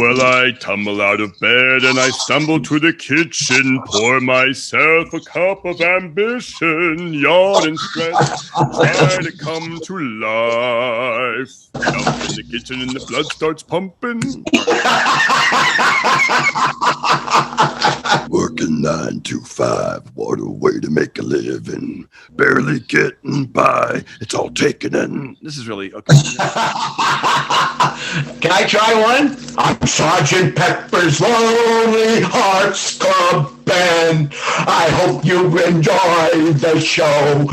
Well, I tumble out of bed and I stumble to the kitchen, pour myself a cup of ambition, yawn and stretch, try to come to life. Jump in the kitchen and the blood starts pumping. Working 9 to 5, what a way to make a living. Barely getting by, it's all taken in. This is really okay. Can I try one? I'm Sergeant Pepper's Lonely Hearts Club Band. I hope you enjoy the show.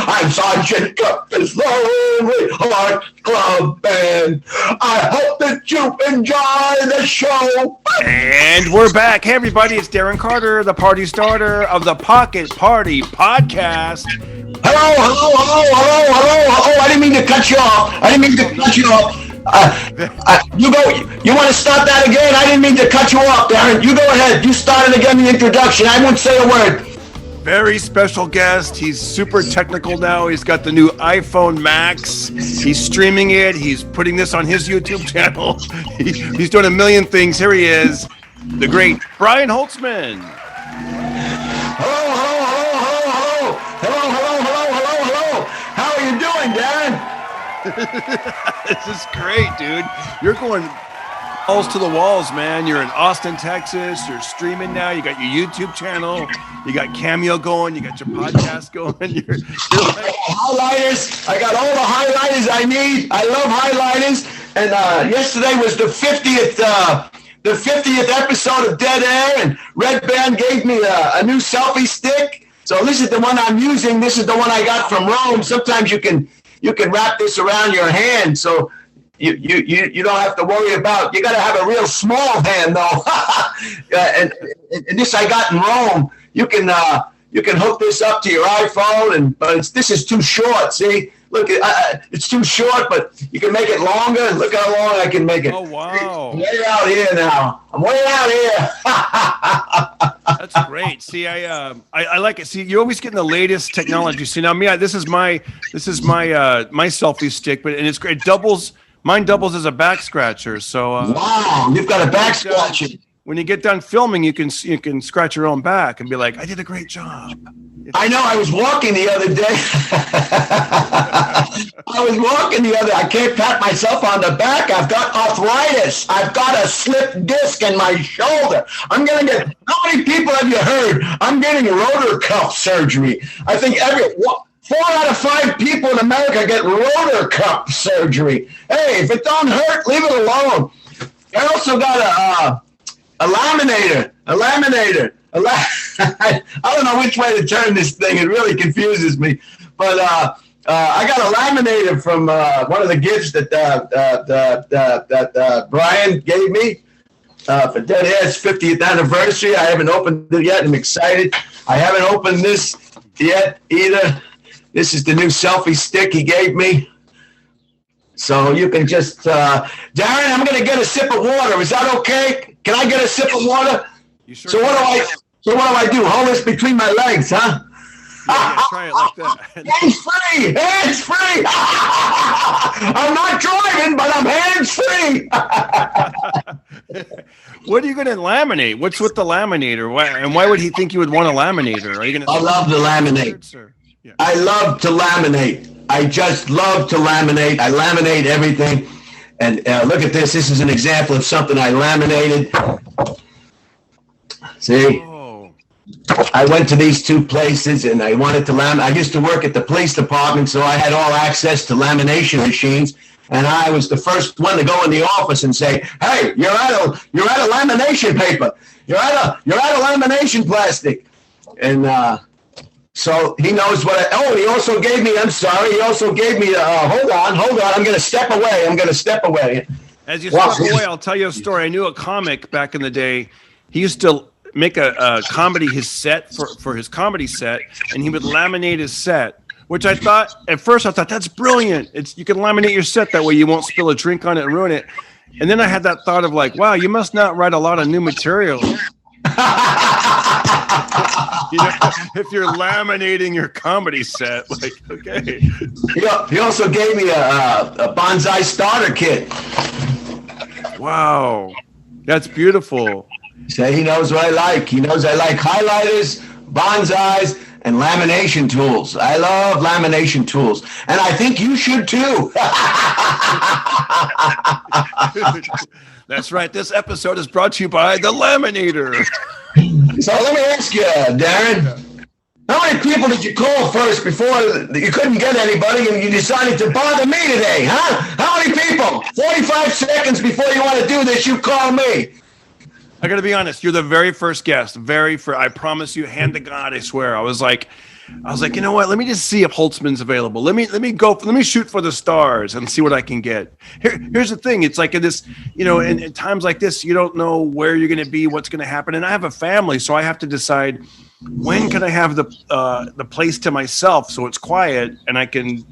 I'm Sergeant Pepper's Lonely Hearts Club Band. I hope that you enjoy the show. And we're back. Hey, everybody, it's Darren Carter, the party starter of the Pocket Party Podcast. Hello. I didn't mean to cut you off. You want to start that again? I didn't mean to cut you off, Darren. You go ahead. You started again the introduction. I won't say a word. Very special guest. He's super technical now. He's got the new iPhone Max. He's streaming it. He's putting this on his YouTube channel. He's doing a million things. Here he is, the great Brian Holtzman. Hello. How are you doing, Darren? This is great, dude. You're going balls to the walls, man. You're in Austin, Texas. You're streaming now. You got your YouTube channel. You got Cameo going. You got your podcast going. You're like... Highlighters. I got all the highlighters I need. I love highlighters. And yesterday was the 50th episode of Dead Air, and Red Band gave me a new selfie stick. So this is the one I'm using. This is the one I got from Rome. Sometimes you can wrap this around your hand, so you don't have to worry about. You got to have a real small hand though. and this I got in Rome. You can hook this up to your iPhone, but this is too short. See, look, it's too short, but you can make it longer. Look how long I can make it. Oh wow! I'm way out here now. I'm way out here. That's great. See, I like it. See, you're always getting the latest technology. See, now this is my selfie stick, but it's great. It doubles. Mine doubles as a back scratcher. So wow, you've got a back scratcher. When you get done filming, you can scratch your own back and be like, I did a great job. I know. I was walking the other day. I can't pat myself on the back. I've got arthritis. I've got a slipped disc in my shoulder. I'm going to get, how many people have you heard? I'm getting rotor cuff surgery. I think 4 out of 5 people in America get rotor cuff surgery. Hey, if it don't hurt, leave it alone. I also got a laminator. I don't know which way to turn this thing. It really confuses me. But I got a laminator from one of the gifts that Brian gave me for Dead Air's 50th anniversary. I haven't opened it yet. I'm excited. I haven't opened this yet either. This is the new selfie stick he gave me. So you can just, Darren, I'm going to get a sip of water. Is that okay? Can I get a sip of water? You sure? So what do I do? Hold this between my legs, huh? Yeah, try it like that. Hands free. I'm not driving, but I'm hands free. What are you going to laminate? What's with the laminator? Why would he think you would want a laminator? Are you going to? I love to laminate. Yeah. I love to laminate. I just love to laminate. I laminate everything. And look at this. This is an example of something I laminated. See? Oh. I went to these 2 places and I wanted to laminate. I used to work at the police department, so I had all access to lamination machines. And I was the first one to go in the office and say, "Hey, you're out of lamination paper. You're out of lamination plastic." And so he knows what. He also gave me. I'm sorry. He also gave me. Hold on. I'm going to step away. As you step away, I'll tell you a story. I knew a comic back in the day. He used to make a comedy, his set for his comedy set, and he would laminate his set. Which I thought at first that's brilliant. You can laminate your set that way you won't spill a drink on it and ruin it. And then I had that thought of like, wow, you must not write a lot of new material. If you're laminating your comedy set, like, okay. He also gave me a Bonsai Starter Kit. Wow, that's beautiful. Say he knows what I like. He knows I like highlighters, bonsais, and lamination tools. I love lamination tools, and I think you should too. That's right. This episode is brought to you by the Laminator. So let me ask you, Darren. How many people did you call first before you couldn't get anybody and you decided to bother me today, huh? How many people? 45 seconds before you want to do this, you call me. I got to be honest. You're the very first guest. I promise you, hand to God, I swear. I was like, you know what? Let me just see if Holtzman's available. Let me shoot for the stars and see what I can get. Here's the thing. It's like in this, in times like this, you don't know where you're going to be, what's going to happen. And I have a family, so I have to decide when can I have the place to myself so it's quiet and I can,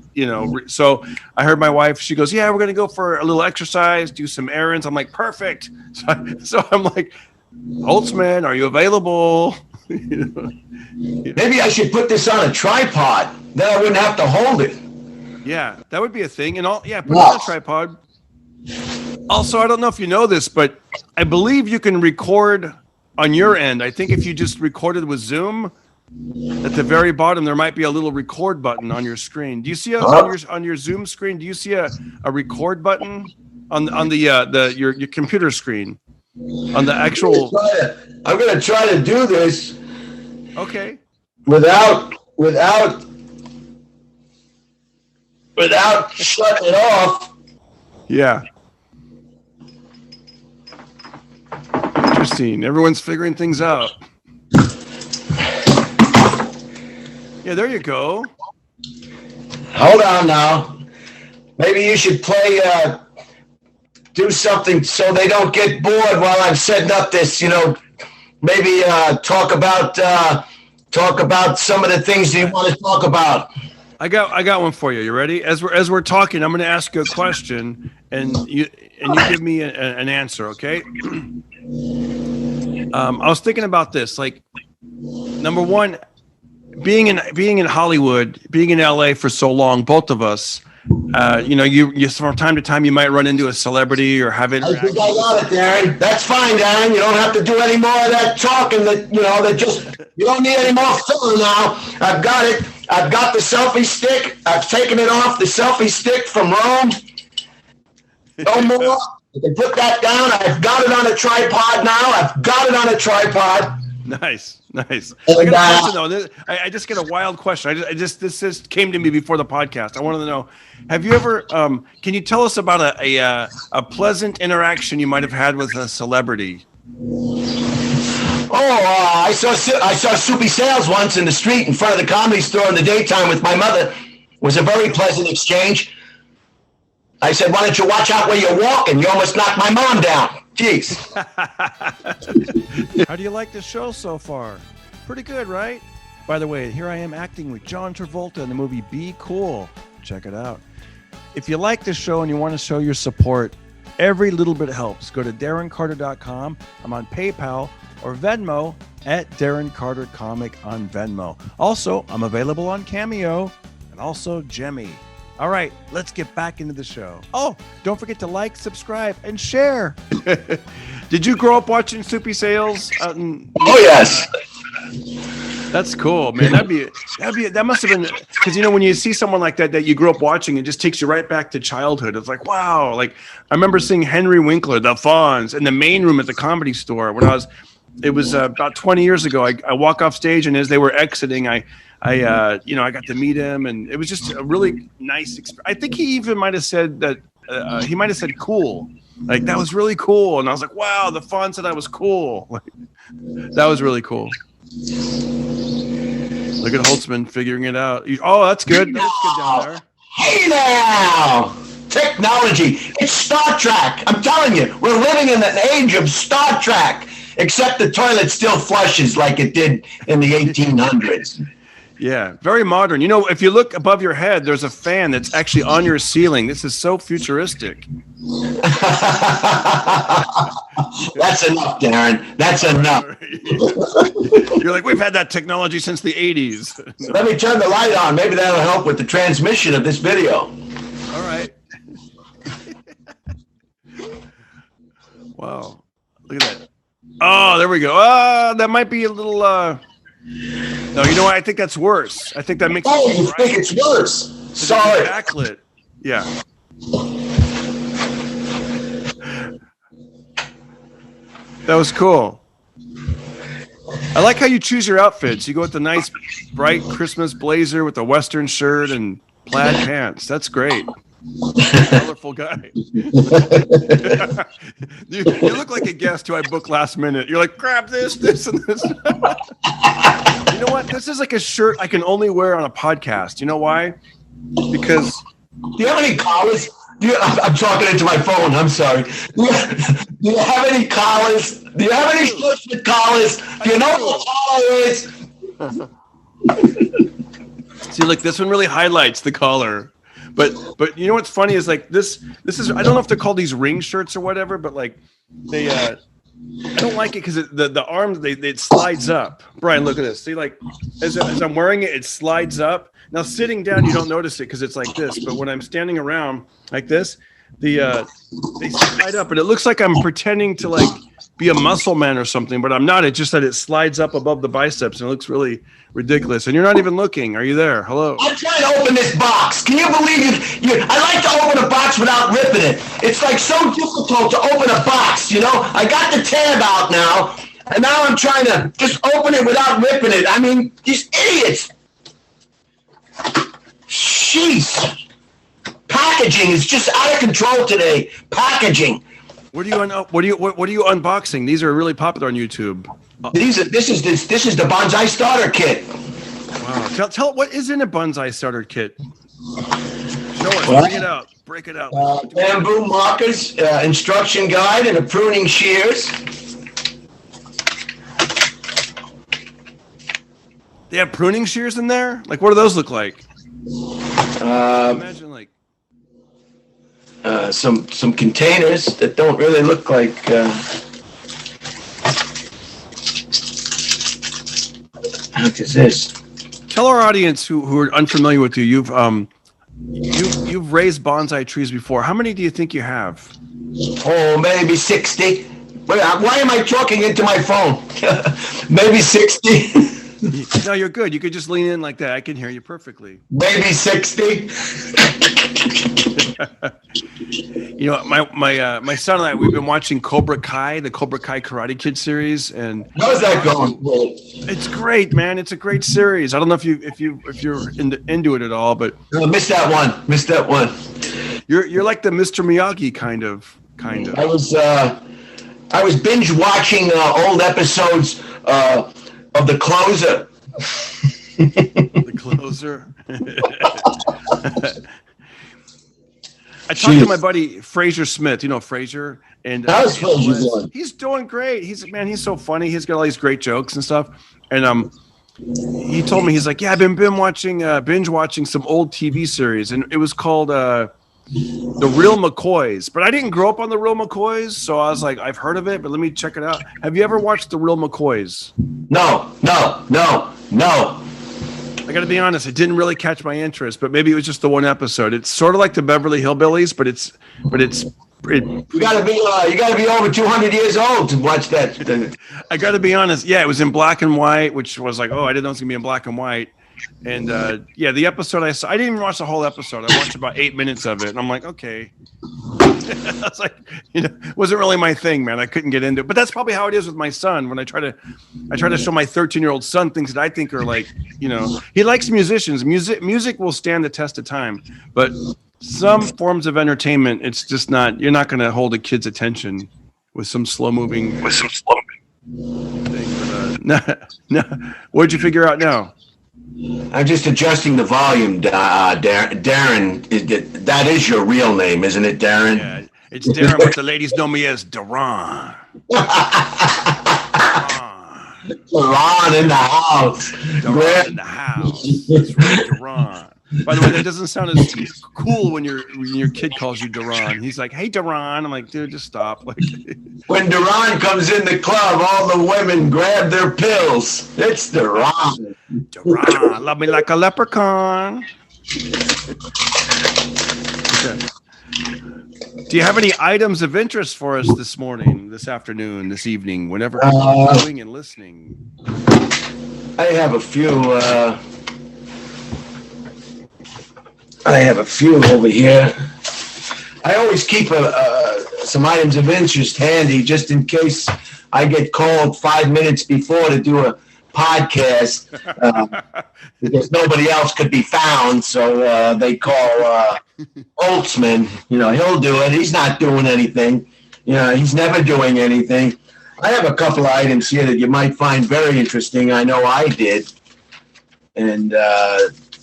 so I heard my wife, she goes, yeah, we're going to go for a little exercise, do some errands. I'm like, perfect. So I'm like, Holtzman, are you available? Maybe I should put this on a tripod. Then I wouldn't have to hold it. Yeah, that would be a thing. And put it on a tripod. Also, I don't know if you know this, but I believe you can record on your end. I think if you just recorded with Zoom, at the very bottom there might be a little record button on your screen. Do you see on your Zoom screen? Do you see a record button on your computer screen? On the actual, I'm gonna try to do this. Okay. Without shutting it off. Yeah. Interesting. Everyone's figuring things out. Yeah, there you go. Hold on now. Maybe you should play. Do something so they don't get bored while I'm setting up this, maybe talk about some of the things you want to talk about. I got one for you. You ready? As we're talking, I'm going to ask you a question and you give me an answer, okay? I was thinking about this, like, number one, being in Hollywood, being in LA for so long, both of us, you from time to time you might run into a celebrity or have interaction. I think I got it, Darren. That's fine, Darren. You don't have to do any more of that talking. You don't need any more filler now. I've got it. I've got the selfie stick. I've taken it off the selfie stick from Rome. No more. You can put that down. I've got it on a tripod now. Nice. I got a question though. I just get a wild question. This just came to me before the podcast. I wanted to know: have you ever? Can you tell us about a pleasant interaction you might have had with a celebrity? I saw Soupy Sales once in the street in front of the Comedy Store in the daytime with my mother. It was a very pleasant exchange. I said, "Why don't you watch out where you're walking? You almost knocked my mom down." Jeez. How do you like the show so far? Pretty good, right? By the way, here I am acting with John Travolta in the movie Be Cool. Check it out. If you like this show and you want to show your support, every little bit helps. Go to DarrenCarter.com. I'm on PayPal or Venmo at Darren Carter Comic on Venmo. Also, I'm available on Cameo and also Jemmy. All right, let's get back into the show. Oh, don't forget to like, subscribe, and share. Did you grow up watching Soupy Sales? Oh, yes. That's cool, man. That must have been, because when you see someone like that you grew up watching, it just takes you right back to childhood. It's like, wow. Like, I remember seeing Henry Winkler, the Fonz, in the main room at the Comedy Store when it was about 20 years ago. I walk off stage, and as they were exiting, I got to meet him, and it was just a really nice experience. I think he even might have said that he might have said cool, like that was really cool, and I was like, wow, the Fonz said I was cool. Like, that was really cool. Look at Holtzman figuring it out. Oh, that's good. That's good down there. Hey now, technology. It's Star Trek. I'm telling you, we're living in an age of Star Trek. Except the toilet still flushes like it did in the 1800s. Yeah, very modern. If you look above your head, there's a fan that's actually on your ceiling. This is so futuristic. That's enough, Darren. That's enough. You're like, we've had that technology since the 80s. Let me turn the light on. Maybe that'll help with the transmission of this video. All right. Wow. Look at that. Oh, there we go. That might be a little. No, you know what? I think that's worse. I think that makes. Oh, you think it's worse? Sorry. Backlit. Yeah. That was cool. I like how you choose your outfits. You go with the nice, bright Christmas blazer with a Western shirt and plaid pants. That's great. Colorful guy. you look like a guest who I booked last minute. You're like, grab this, and this. You know what? This is like a shirt I can only wear on a podcast. You know why? Because. Do you have any collars? I'm talking into my phone. I'm sorry. Do you have any collars? Do you have any shirts with collars? Do you know what a collar is? See, look, this one really highlights the collar. But you know what's funny is like this is, I don't know if they're called these ring shirts or whatever, but like they I don't like it because the arms it slides up. Brian, look at this. See, like as I'm wearing it, it slides up. Now sitting down, you don't notice it because it's like this. But when I'm standing around like this, they slide up, and it looks like I'm pretending to like be a muscle man or something, but I'm not. It's just that it slides up above the biceps, and it looks really ridiculous. And you're not even looking. Are you there? Hello. I'm trying to open this box. Can you believe it? I like to open a box without ripping it. It's like so difficult to open a box. You know, I got the tab out now, and now I'm trying to just open it without ripping it. I mean, these idiots. Jeez. Packaging is just out of control today. Packaging. What are you unboxing? These are really popular on YouTube. This is the Bonsai Starter Kit. Wow. Tell what is in a Bonsai Starter Kit? Show us. Break it out. Bamboo markers, instruction guide, and a pruning shears. They have pruning shears in there? Like, what do those look like? Imagine like some containers that don't really look like. What is this? Tell our audience who are unfamiliar with you. You've raised bonsai trees before. How many do you think you have? Oh, maybe 60. Why am I talking into my phone? Maybe 60. No, you're good. You could just lean in like that. I can hear you perfectly. Maybe 60. You know, my son and I, we've been watching Cobra Kai, the Cobra Kai Karate Kid series, and how's that going? It's great, man. It's a great series. I don't know if you're into it at all, but Missed that one. You're like the Mr. Miyagi kind of. I was binge watching old episodes of The Closer. The Closer. I talked to my buddy Fraser Smith. You know Fraser, and he's doing great. He's so funny. He's got all these great jokes and stuff. And he told me, he's like, yeah, I've been binge watching some old TV series, and it was called The Real Mccoys. But I didn't grow up on The Real Mccoys, so I was like, I've heard of it, but let me check it out. Have you ever watched The Real Mccoys? No. I got to be honest, it didn't really catch my interest, but maybe it was just the one episode. It's sort of like the Beverly Hillbillies, but it's. You got to be over 200 years old to watch that. I got to be honest. Yeah, it was in black and white, which was like, oh, I didn't know it was gonna be in black and white. And the episode I saw, I didn't even watch the whole episode. I watched about 8 minutes of it, and I'm like, okay. I was like, it wasn't really my thing, man. I couldn't get into it. But that's probably how it is with my son. When I try to show my 13-year-old son things that I think are like, he likes musicians. Music will stand the test of time, but some forms of entertainment, it's just not. You're not going to hold a kid's attention with some slow moving thing. But, no. What'd you figure out now? I'm just adjusting the volume, Darren. That is your real name, isn't it, Darren? Yeah, it's Darren, but the ladies know me as Darren. Darren in the house. Darren in the house. That's right, Darren. By the way, that doesn't sound as cool when your kid calls you Darren. He's like, "Hey, Darren." I'm like, "Dude, just stop." Like, when Darren comes in the club, all the women grab their pills. It's Darren. Darren, love me like a leprechaun. Okay. Do you have any items of interest for us this morning, this afternoon, this evening, whenever you're doing and listening? I have a few. I have a few over here. I always keep some items of interest handy just in case I get called 5 minutes before to do a podcast because nobody else could be found. So they call Holtzman. He'll do it. He's not doing anything. He's never doing anything. I have a couple of items here that you might find very interesting. I know I did. And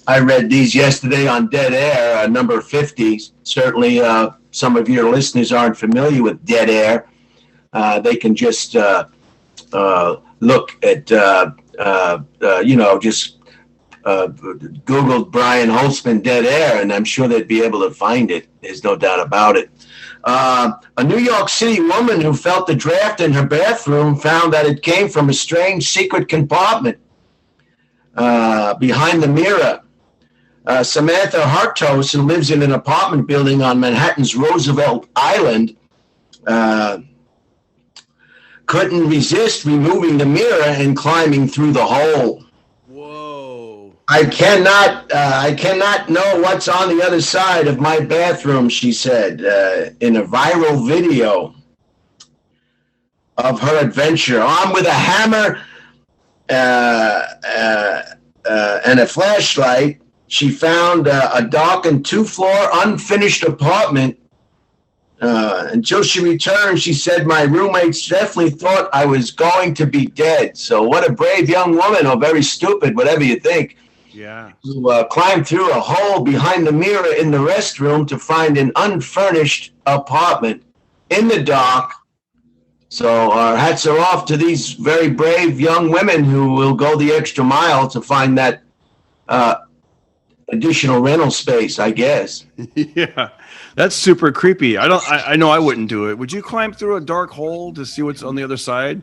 I read these yesterday on Dead Air, number 50. Certainly some of your listeners aren't familiar with Dead Air. They can just look at, just Google Brian Holtzman Dead Air, and I'm sure they'd be able to find it. There's no doubt about it. A New York City woman who felt the draft in her bathroom found that it came from a strange secret compartment behind the mirror. Samantha Hartos, who lives in an apartment building on Manhattan's Roosevelt Island, couldn't resist removing the mirror and climbing through the hole. Whoa. I cannot know what's on the other side of my bathroom, she said, in a viral video of her adventure. Armed with a hammer and a flashlight, she found a darkened 2-floor unfinished apartment. Until she returned, she said, my roommates definitely thought I was going to be dead. So what a brave young woman, or very stupid, whatever you think. Yeah. Who climbed through a hole behind the mirror in the restroom to find an unfurnished apartment in the dark. So our hats are off to these very brave young women who will go the extra mile to find that additional rental space, I guess. Yeah, that's super creepy. I know I wouldn't do it. Would you climb through a dark hole to see what's on the other side?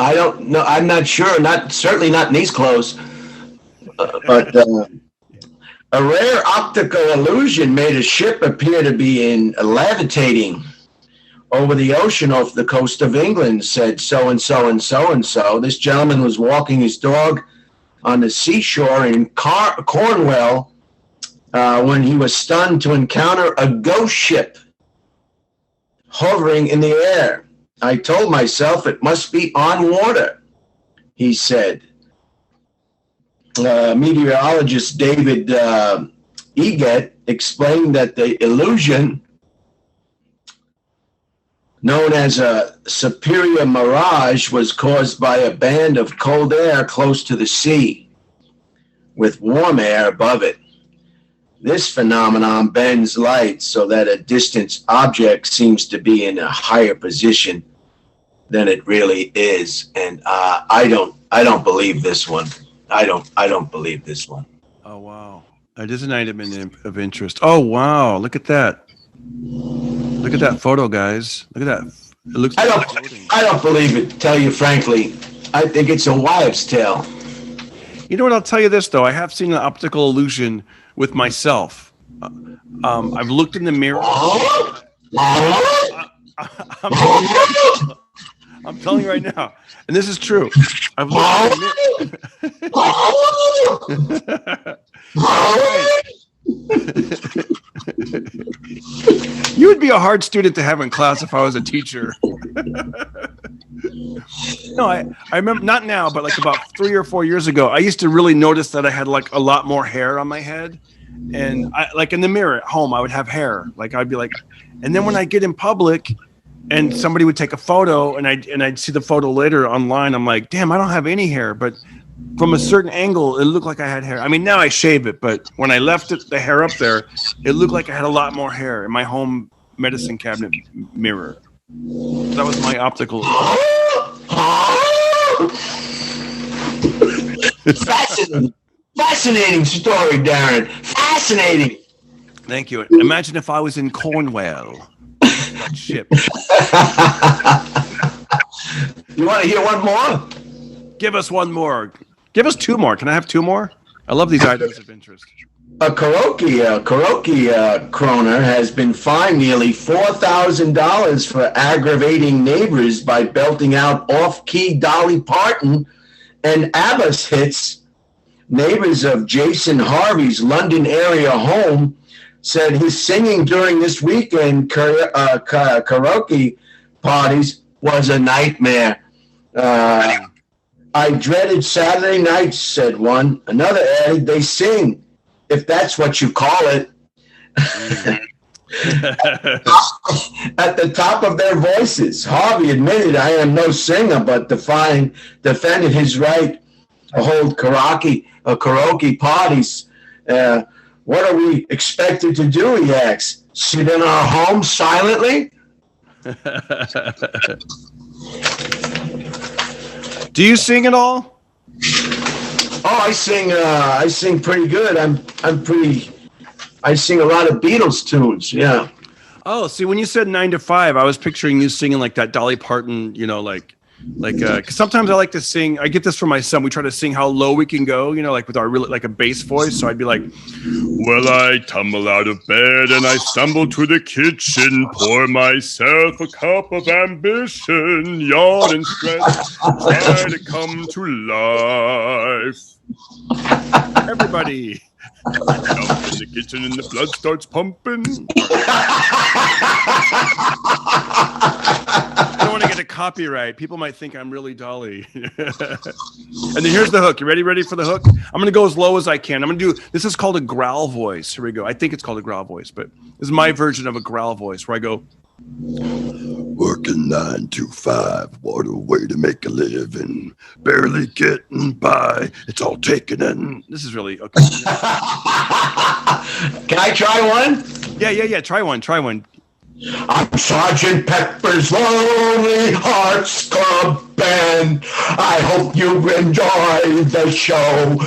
I don't know. I'm not sure. Certainly not in these clothes. But a rare optical illusion made a ship appear to be levitating over the ocean off the coast of England, said so-and-so and so-and-so. This gentleman was walking his dog on the seashore in Cornwall when he was stunned to encounter a ghost ship hovering in the air. I told myself it must be on water, he said. Meteorologist David Eget explained that the illusion, known as a superior mirage, was caused by a band of cold air close to the sea, with warm air above it. This phenomenon bends light so that a distant object seems to be in a higher position than it really is. And I don't believe this one. I don't believe this one. Oh wow, it is an item of interest. Oh wow, look at that. Look at that photo, guys. Look at that. It looks. I don't believe it. Tell you frankly, I think it's a wives' tale. You know what? I'll tell you this though. I have seen an optical illusion with myself. I've looked in the mirror. I'm telling you right now, and this is true. I've looked in the mirror. You would be a hard student to have in class if I was a teacher. No, I remember, not now, but like about 3 or 4 years ago, I used to really notice that I had like a lot more hair on my head. And I, like in the mirror at home, I would have hair. Like I'd be like, and then when I get in public and somebody would take a photo and I'd see the photo later online, I'm like, damn, I don't have any hair. But from a certain angle, it looked like I had hair. I mean, now I shave it, but when I left the hair up there, it looked like I had a lot more hair in my home medicine cabinet mirror. That was my optical. Fascinating story, Darren. Fascinating. Thank you. Imagine if I was in Cornwall. That ship. You want to hear one more? Give us one more. Give us two more. Can I have two more? I love these items of interest. A karaoke croner has been fined nearly $4,000 for aggravating neighbors by belting out off-key Dolly Parton and ABBA's hits. Neighbors of Jason Harvey's London area home said his singing during this weekend karaoke parties was a nightmare. I dreaded Saturday nights, said one. Another added, they sing, if that's what you call it. At the top of their voices. Harvey admitted, I am no singer, but defended his right to hold karaoke parties. What are we expected to do, he asks. Sit in our home silently? Do you sing at all? Oh, I sing pretty good. I sing a lot of Beatles tunes, yeah. Oh, see, when you said 9 to 5, I was picturing you singing like that Dolly Parton, cause sometimes I like to sing. I get this from my son. We try to sing how low we can go, like with our like a bass voice. So I'd be like, well, I tumble out of bed and I stumble to the kitchen, pour myself a cup of ambition, yawn and stretch, try to come to life. Everybody. Jump in the kitchen and the blood starts pumping. I don't want to get a copyright. People might think I'm really Dolly. And then here's the hook. You ready for the hook? I'm going to go as low as I can. This is called a growl voice. Here we go. I think it's called a growl voice, but this is my version of a growl voice where I go, working 9 to 5, what a way to make a living. Barely getting by, it's all taken in. This is really okay. Can I try one? Yeah. Try one. I'm Sergeant Pepper's Lonely Hearts Club Band. I hope you enjoy the show.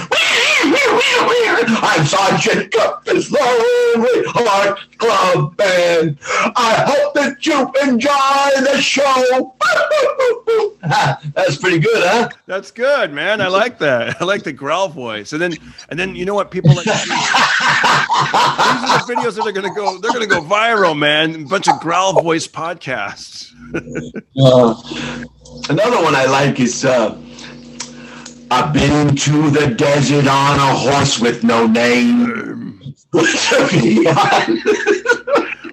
I'm Sergeant Pepper's Lonely Hearts Club Band. I hope that you enjoy the show. That's pretty good, huh? That's good, man. I like that. I like the growl voice. And then you know what people like to do? These are the videos that are gonna go viral, man. A bunch of growl voice podcasts. Another one I like is I've been to the desert on a horse with no name.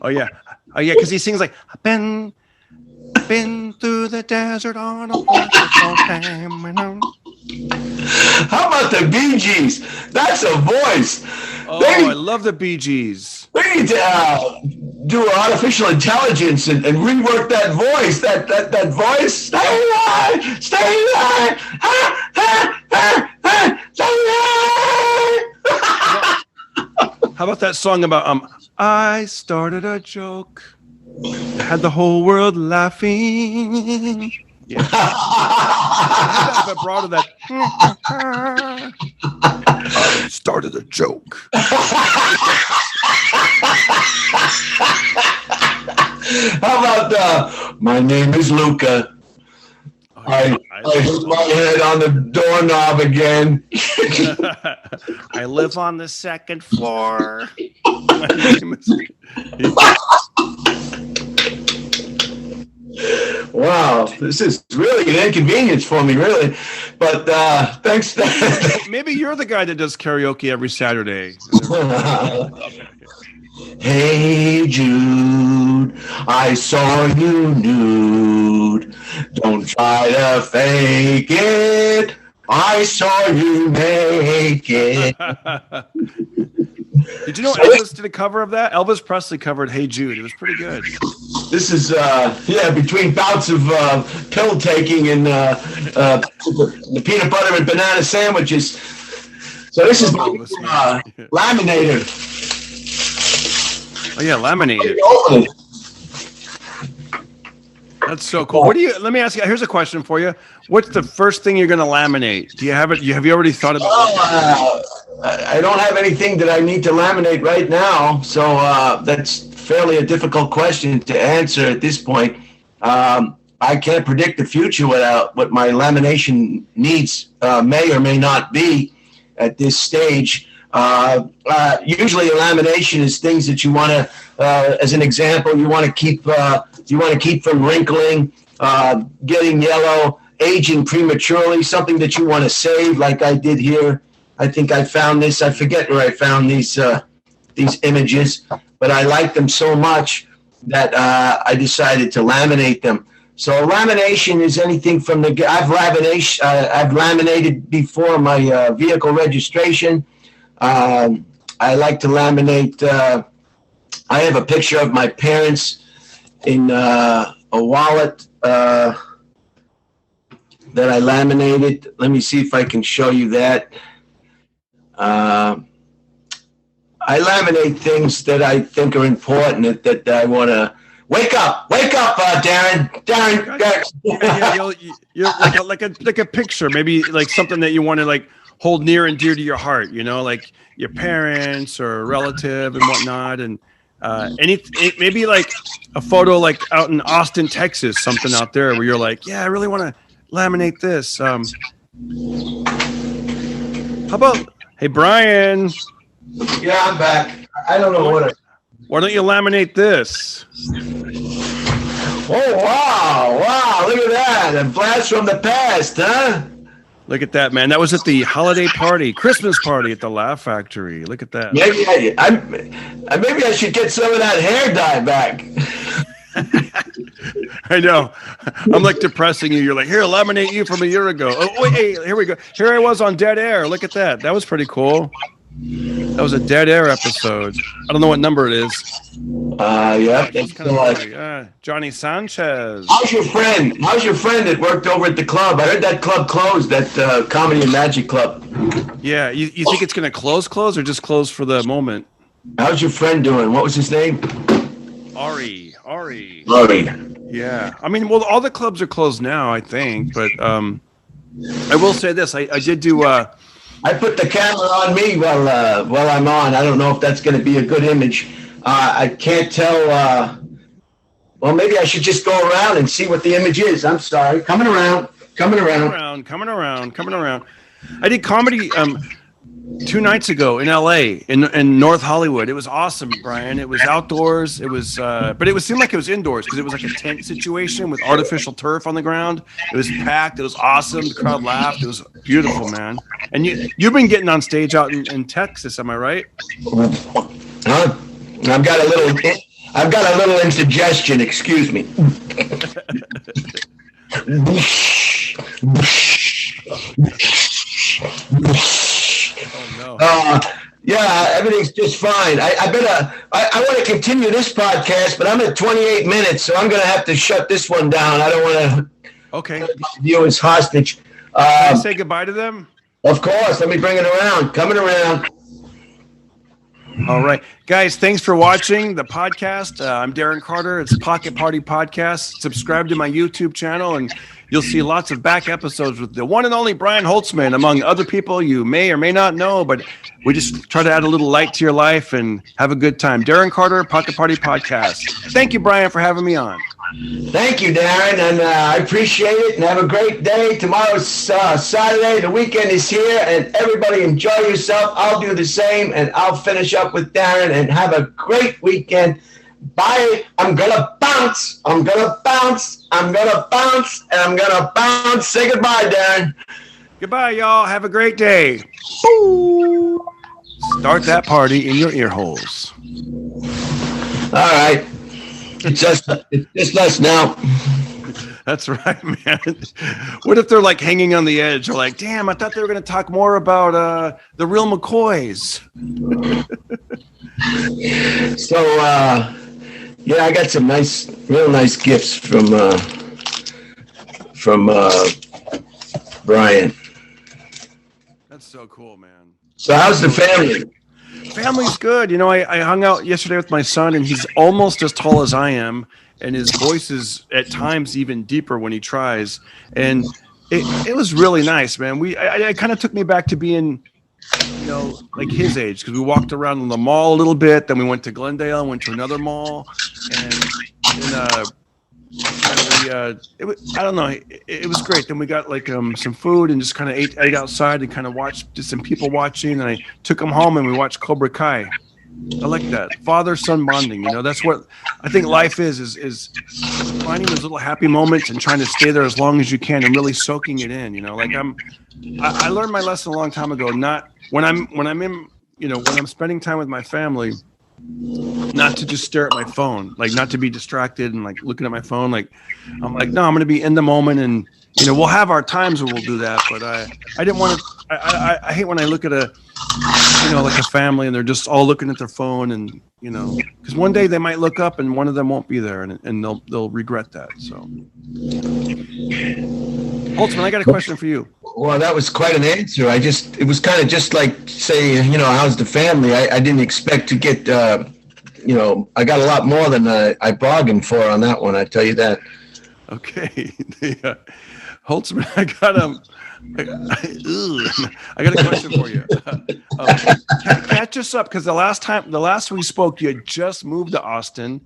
Oh yeah, because he sings like I've been through the desert on a horse with no name. How about the Bee Gees? That's a voice. Oh, I love the Bee Gees. We need to do artificial intelligence and rework that voice. That voice. Stay alive. Stay alive. Stay alive. How about that song about I started a joke, had the whole world laughing. Yeah. I had that vibrato that started a joke. How about my name is Luca. I hit my head on the doorknob again. I live on the second floor. My name is... Wow, this is really an inconvenience for me, really. But thanks. Maybe you're the guy that does karaoke every Saturday. Hey Jude, I saw you nude. Don't try to fake it. I saw you naked. Did you know Elvis did a cover of that? Elvis Presley covered Hey Jude. It was pretty good. This is, between bouts of pill taking and the peanut butter and banana sandwiches. So this is laminator. Oh, yeah, laminated. That's so cool. Let me ask you, here's a question for you. What's the first thing you're going to laminate? Do you have it? Have you already thought about it? I don't have anything that I need to laminate right now. So that's fairly a difficult question to answer at this point. I can't predict the future without what my lamination needs may or may not be at this stage. Usually, a lamination is things that you want to, as an example, you want to keep from wrinkling, getting yellow, aging prematurely. Something that you want to save, like I did here. I think I found this. I forget where I found these images, but I liked them so much that I decided to laminate them. So lamination is anything from I've laminated before my vehicle registration. I like to laminate. I have a picture of my parents in a wallet that I laminated. Let me see if I can show you that. I laminate things that I think are important that I want to wake up, Darren. You're like a picture, maybe like something that you want to like hold near and dear to your heart, you know, like your parents or a relative and whatnot, and maybe like a photo like out in Austin, Texas, something out there where you're like, yeah, I really want to laminate this. How about, hey Brian? Yeah, I'm back. I don't know Why don't you laminate this? Oh, wow, look at that. A blast from the past, huh? Look at that, man. That was at the holiday party, Christmas party at the Laugh Factory. Look at that. Maybe I should get some of that hair dye back. I know. I'm like depressing you. You're like, here, laminate you from a year ago. Oh, wait, hey, here we go. Here I was on Dead Air. Look at that. That was pretty cool. That was a Dead Air episode. I don't know what number it is. Yeah. That's kind of Johnny Sanchez. How's your friend that worked over at the club? I heard that club closed, that Comedy and Magic Club. Yeah. You think it's going to close or just close for the moment? How's your friend doing? What was his name? Ari. Yeah. I mean, well, all the clubs are closed now, I think. But I will say this. I did do... I put the camera on me while I'm on. I don't know if that's going to be a good image. I can't tell. Well, maybe I should just go around and see what the image is. I'm sorry. Coming around. I did comedy 2 nights ago in LA in North Hollywood. It was awesome, Brian. It was outdoors. It was, but it seemed like it was indoors because it was like a tent situation with artificial turf on the ground. It was packed. It was awesome. The crowd laughed. It was beautiful, man. And you've been getting on stage out in Texas, am I right? I've got a little indigestion. Excuse me. Yeah, everything's just fine. I want to continue this podcast, but I'm at 28 minutes, so I'm going to have to shut this one down. I don't want to viewers hostage. Can I say goodbye to them? Of course. Let me bring it around. Coming around. All right. Guys, thanks for watching the podcast. I'm Darren Carter. It's Pocket Party Podcast. Subscribe to my YouTube channel, and you'll see lots of back episodes with the one and only Brian Holtzman, among other people you may or may not know, but we just try to add a little light to your life and have a good time. Darren Carter, Pocket Party Podcast. Thank you, Brian, for having me on. Thank you, Darren, and I appreciate it, and have a great day. Tomorrow's Saturday. The weekend is here, and everybody enjoy yourself. I'll do the same, and I'll finish up with Darren, and have a great weekend. Bye. I'm going to bounce. And I'm going to bounce. Say goodbye, Darren. Goodbye, y'all. Have a great day. Boo. Start that party in your ear holes. All right. It's just us now. That's right, man. What if they're like hanging on the edge? Or like, damn, I thought they were going to talk more about the Real Mccoys. So, yeah, I got some real nice gifts from Brian. That's so cool, man. So how's the family? Family's good. You know, I hung out yesterday with my son, and he's almost as tall as I am, and his voice is at times even deeper when he tries. And it was really nice, man. It kind of took me back to being, you know, like his age, because we walked around the mall a little bit, then we went to Glendale, went to another mall, and I don't know. It was great. Then we got like some food and just kind of ate outside and kind of watched just some people watching. And I took them home and we watched Cobra Kai. I like that father-son bonding. You know, that's what I think life is finding those little happy moments and trying to stay there as long as you can and really soaking it in. You know, like I learned my lesson a long time ago. Not when I'm in, you know, when I'm spending time with my family, not to just stare at my phone, like not to be distracted and like looking at my phone. Like I'm like, no, I'm going to be in the moment, and you know, we'll have our times where we'll do that. But I didn't want to. I hate when I look at like a family and they're just all looking at their phone, and you know, because one day they might look up and one of them won't be there, and they'll regret that. So, Holtzman, I got a question for you. Well, that was quite an answer. It was kind of just like saying, you know, how's the family? I didn't expect to get, you know, I got a lot more than I bargained for on that one. I tell you that. Okay. Holtzman, I got a question for you. Catch us up, because the last we spoke, you had just moved to Austin.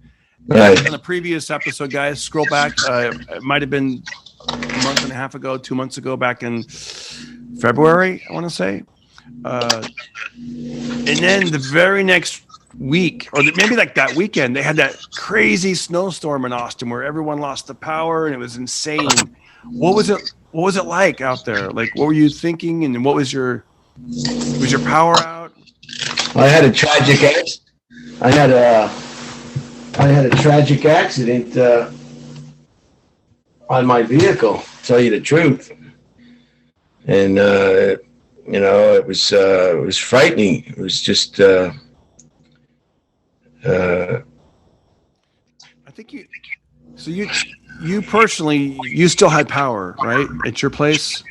Right. In the previous episode, guys, scroll back. It might have been a month and a half ago, 2 months ago, back in February, I want to say. And then the very next week, or maybe like that weekend, they had that crazy snowstorm in Austin where everyone lost the power and it was insane. What was it like out there? Like, what were you thinking, and what was your power out? I had a tragic accident. I had a tragic accident on my vehicle, to tell you the truth. And you know, it was frightening. It was just I think you personally, you still had power, right, at your place?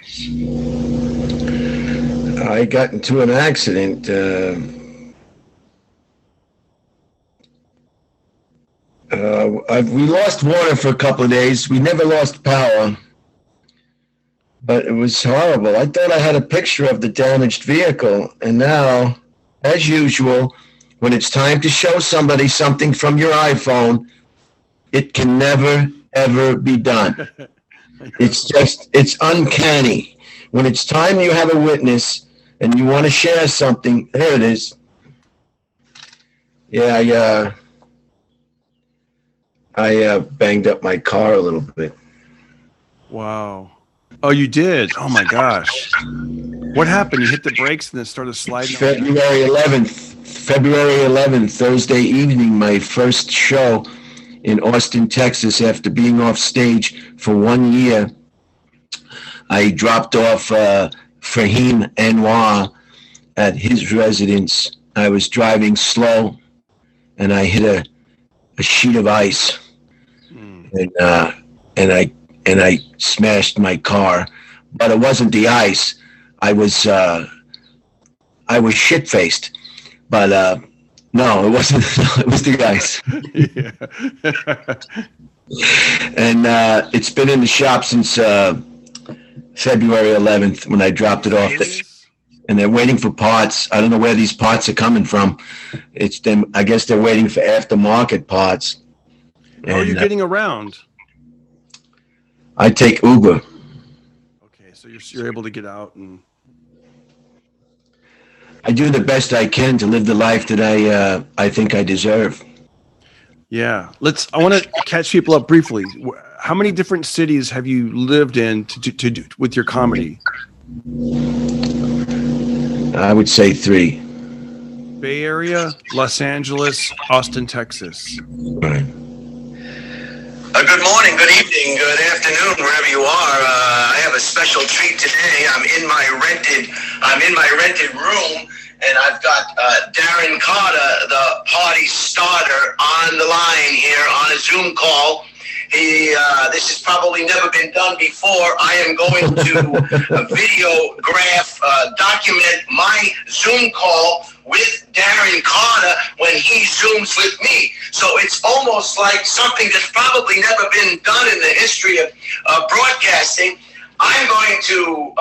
I got into an accident. We lost water for a couple of days. We never lost power, but it was horrible. I thought I had a picture of the damaged vehicle, and now, as usual, when it's time to show somebody something from your iPhone, it can never, ever be done. It's uncanny. When it's time you have a witness and you want to share something, there it is. Yeah, I banged up my car a little bit. Wow. Oh, you did? Oh my gosh. What happened? You hit the brakes and then started sliding? February 11th, Thursday evening, my first show in Austin, Texas, after being off stage for 1 year. I dropped off Fahim Anwar at his residence. I was driving slow, and I hit a sheet of ice, and I smashed my car. But it wasn't the ice. I was shit-faced. But no, it wasn't. It was the ice. And it's been in the shop since February 11th when I dropped it off. And they're waiting for parts. I don't know where these parts are coming from. It's them. I guess they're waiting for aftermarket parts. How are you getting around? I take Uber. Okay, so you're able to get out, and I do the best I can to live the life that I think I deserve. Yeah, I want to catch people up briefly. How many different cities have you lived in to with your comedy? I would say 3. Bay Area, Los Angeles, Austin, Texas. Right. Good morning, good evening, good afternoon, wherever you are. I have a special treat today. I'm in my rented room, and I've got Darren Carter, the party starter, on the line here on a Zoom call. This has probably never been done before. I am going to document my Zoom call with Darren Carter when he Zooms with me. So it's almost like something that's probably never been done in the history of broadcasting. I'm going to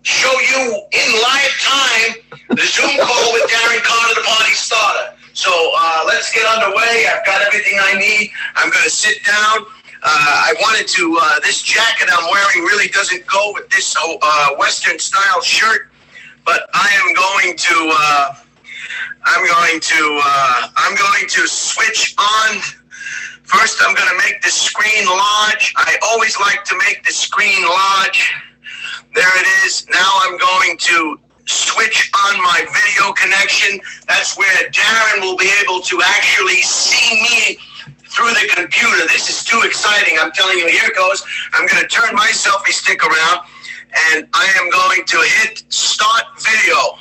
show you in live time the Zoom call with Darren Carter, the party starter. So let's get underway. I've got everything I need. I'm going to sit down. I wanted to, this jacket I'm wearing really doesn't go with this Western style shirt, but I'm going to switch on. First, I'm going to make the screen large. I always like to make the screen large. There it is. Now I'm going to switch on my video connection. That's where Darren will be able to actually see me through the computer. This is too exciting. I'm telling you, here it goes. I'm going to turn my selfie stick around, and I am going to hit start video.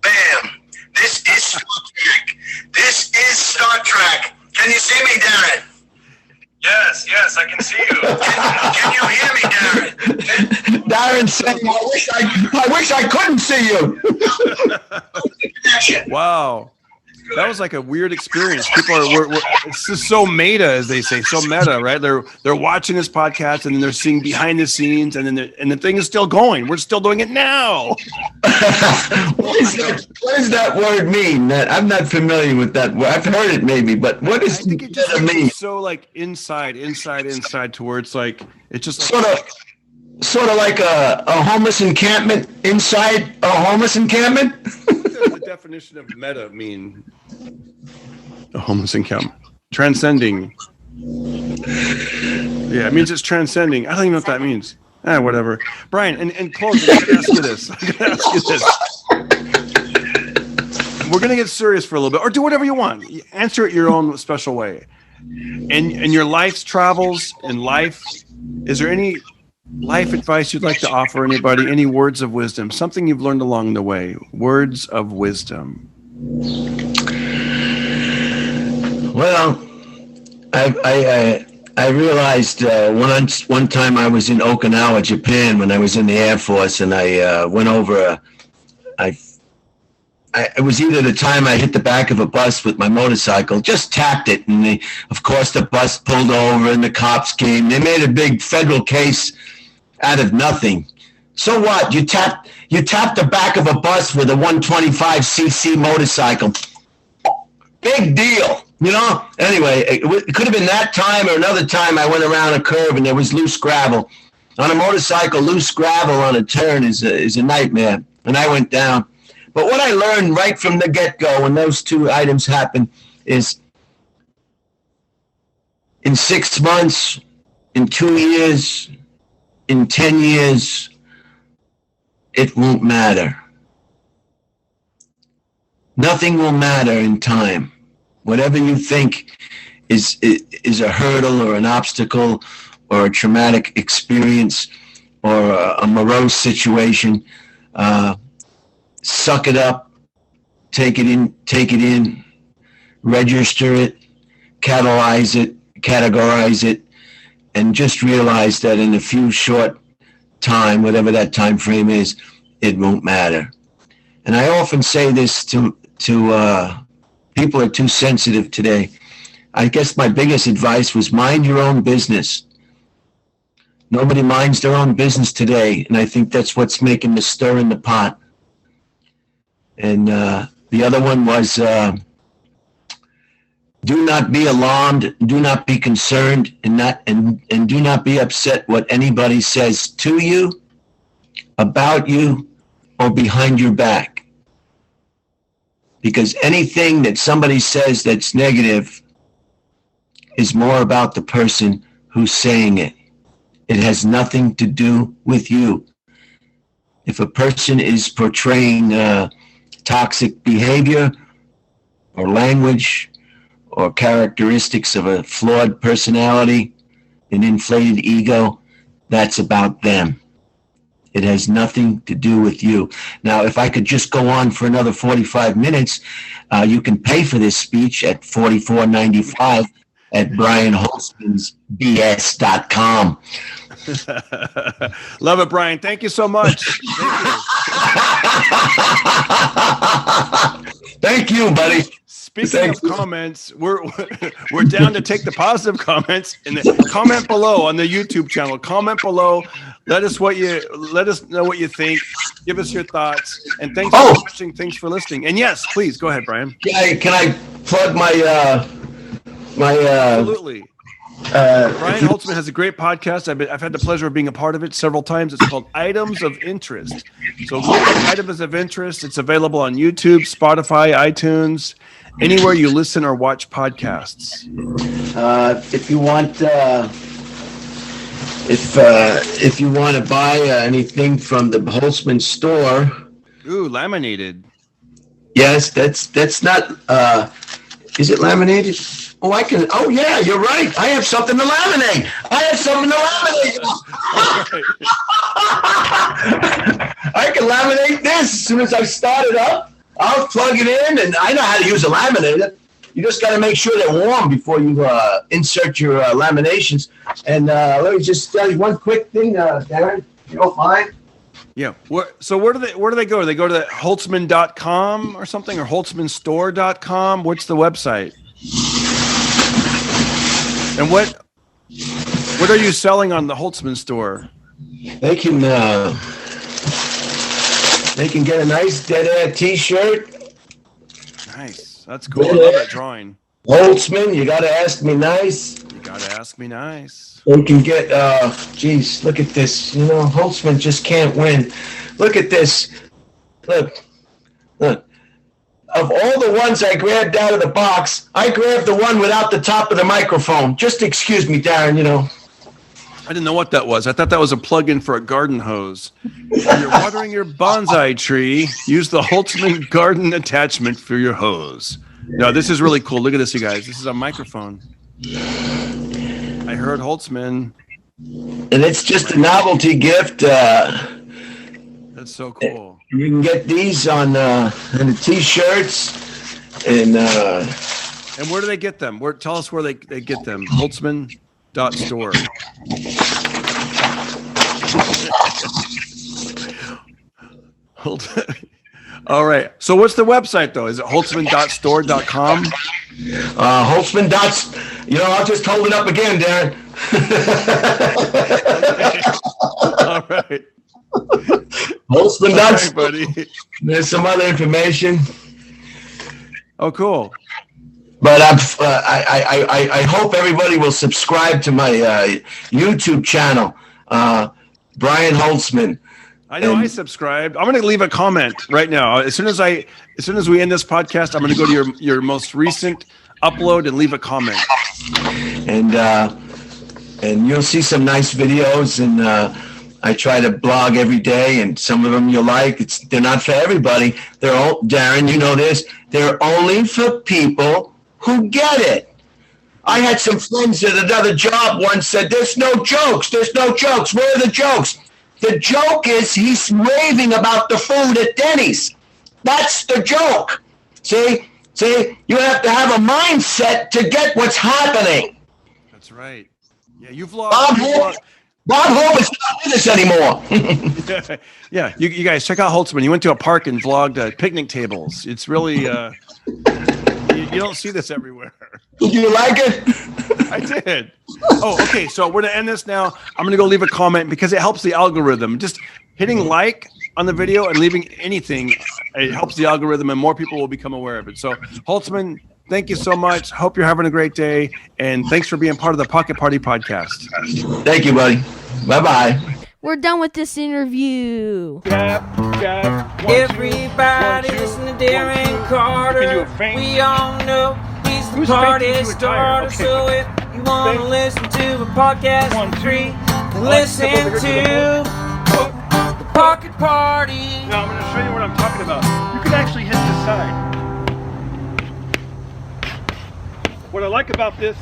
Bam. This is Star Trek. This is Star Trek. Can you see me, Darren? Yes, I can see you. Can you hear me, Darren? Darren saying, I wish I couldn't see you. Wow. That was like a weird experience. People are it's just so meta, as they say, so meta, right? They're watching this podcast and then they're seeing behind the scenes, and then the thing is still going. We're still doing it now. What does that word mean? That I'm not familiar with that word. I've heard it maybe, but what does it mean? So like inside towards like it's just sort of like a homeless encampment inside a homeless encampment. The definition of meta mean a homeless encampment, transcending. Yeah, it means it's transcending. I don't even know what that means. Whatever. Brian, and close. I'm gonna ask you this. We're gonna get serious for a little bit, or do whatever you want. Answer it your own special way. In your life's travels in life, is there any life advice you'd like to offer anybody? Any words of wisdom? Something you've learned along the way? Words of wisdom. Well, I realized one time I was in Okinawa, Japan, when I was in the Air Force, and I went over. It was either the time I hit the back of a bus with my motorcycle, just tapped it, and of course the bus pulled over and the cops came. They made a big federal case out of nothing. So what? You tapped the back of a bus with a 125cc motorcycle. Big deal, you know? Anyway, it could have been that time or another time I went around a curve and there was loose gravel. On a motorcycle, loose gravel on a turn is a nightmare, and I went down. But what I learned right from the get-go when those two items happened is in 6 months, in 2 years, in 10 years, it won't matter. Nothing will matter in time. Whatever you think is a hurdle or an obstacle or a traumatic experience or a morose situation, suck it up, take it in, register it, categorize it, and just realize that in a few short time, whatever that time frame is, it won't matter. And I often say this to people are too sensitive today. I guess my biggest advice was mind your own business. Nobody minds their own business today, and I think that's what's making the stir in the pot. And the other one was, do not be alarmed, do not be concerned, and do not be upset what anybody says to you, about you, or behind your back. Because anything that somebody says that's negative is more about the person who's saying it. It has nothing to do with you. If a person is portraying toxic behavior or language or characteristics of a flawed personality, an inflated ego, that's about them. It has nothing to do with you. Now, if I could just go on for another 45 minutes, you can pay for this speech at $44.95 at brianholtzmansbs.com. Love it, Brian. Thank you so much. Thank you, buddy. Speaking of comments, we're down to take the positive comments and comment below on the YouTube channel. Comment below. Let us know what you think. Give us your thoughts. And thanks for watching. Thanks for listening. And yes, please go ahead, Brian. Can I plug my Absolutely. Brian Holtzman has a great podcast. I've had the pleasure of being a part of it several times. It's called Items of Interest. So look up Items of Interest. It's available on YouTube, Spotify, iTunes, anywhere you listen or watch podcasts. If you want, if you want to buy anything from the Holtzman store, Ooh, laminated. yes, that's not. Is it laminated? Oh, I can. Oh, yeah, you're right. I have something to laminate. I can laminate this as soon as I start it up. I'll plug it in, and I know how to use a laminator. You just got to make sure they're warm before you insert your laminations. And let me just tell you one quick thing, Darren, if you don't mind. Yeah. So where do they go? Do they go to Holtzman.com or something, or HoltzmanStore.com? What's the website? And what are you selling on the Holtzman store? They can get a nice dead air T-shirt. Nice. That's cool. I love that drawing. Holtzman, you got to ask me nice. You got to ask me nice. They can get, geez, look at this. You know, Holtzman just can't win. Look at this. Look. Of all the ones I grabbed out of the box, I grabbed the one without the top of the microphone. Just excuse me, Darren, you know. I didn't know what that was. I thought that was a plug-in for a garden hose. When you're watering your bonsai tree, use the Holtzman garden attachment for your hose. No, this is really cool. Look at this, you guys. This is a microphone. I heard Holtzman. And it's just a novelty gift. That's so cool. You can get these on the T-shirts. And where do they get them? Tell us where they get them. Holtzman.store. All right. So what's the website, though? Is it Holtzman.store.com? Holtzman. I'll just hold it up again, Darren. All right. Holtzman. All right, buddy. There's some other information. Oh, cool. But I hope everybody will subscribe to my YouTube channel, Brian Holtzman. I know I subscribed. I'm going to leave a comment right now. As soon as we end this podcast, I'm going to go to your most recent upload and leave a comment. And you'll see some nice videos. And I try to blog every day, and some of them you'll like. They're not for everybody. They're all, Darren, you know this. They're only for people who get it. I had some friends at another job once said, "There's no jokes. There's no jokes. Where are the jokes?" The joke is he's raving about the food at Denny's. That's the joke. See, you have to have a mindset to get what's happening. That's right. Yeah, you've lost. Bob Hope is not with us anymore. Yeah. You guys check out Holtzman. He went to a park and vlogged picnic tables. It's really you don't see this everywhere. Did you like it? I did. Oh, okay. So we're gonna end this now. I'm gonna go leave a comment because it helps the algorithm. Just hitting like on the video and leaving anything, it helps the algorithm, and more people will become aware of it. So Holtzman, thank you so much. Hope you're having a great day, and thanks for being part of the Pocket Party podcast. Thank you, buddy. Bye-bye. We're done with this interview. Everybody listen to Darren Carter. We all know he's the party starter. Okay. So if you want to listen to a podcast for free, then listen to the Pocket Party. Now I'm going to show you what I'm talking about. You can actually hit the side. What I like about this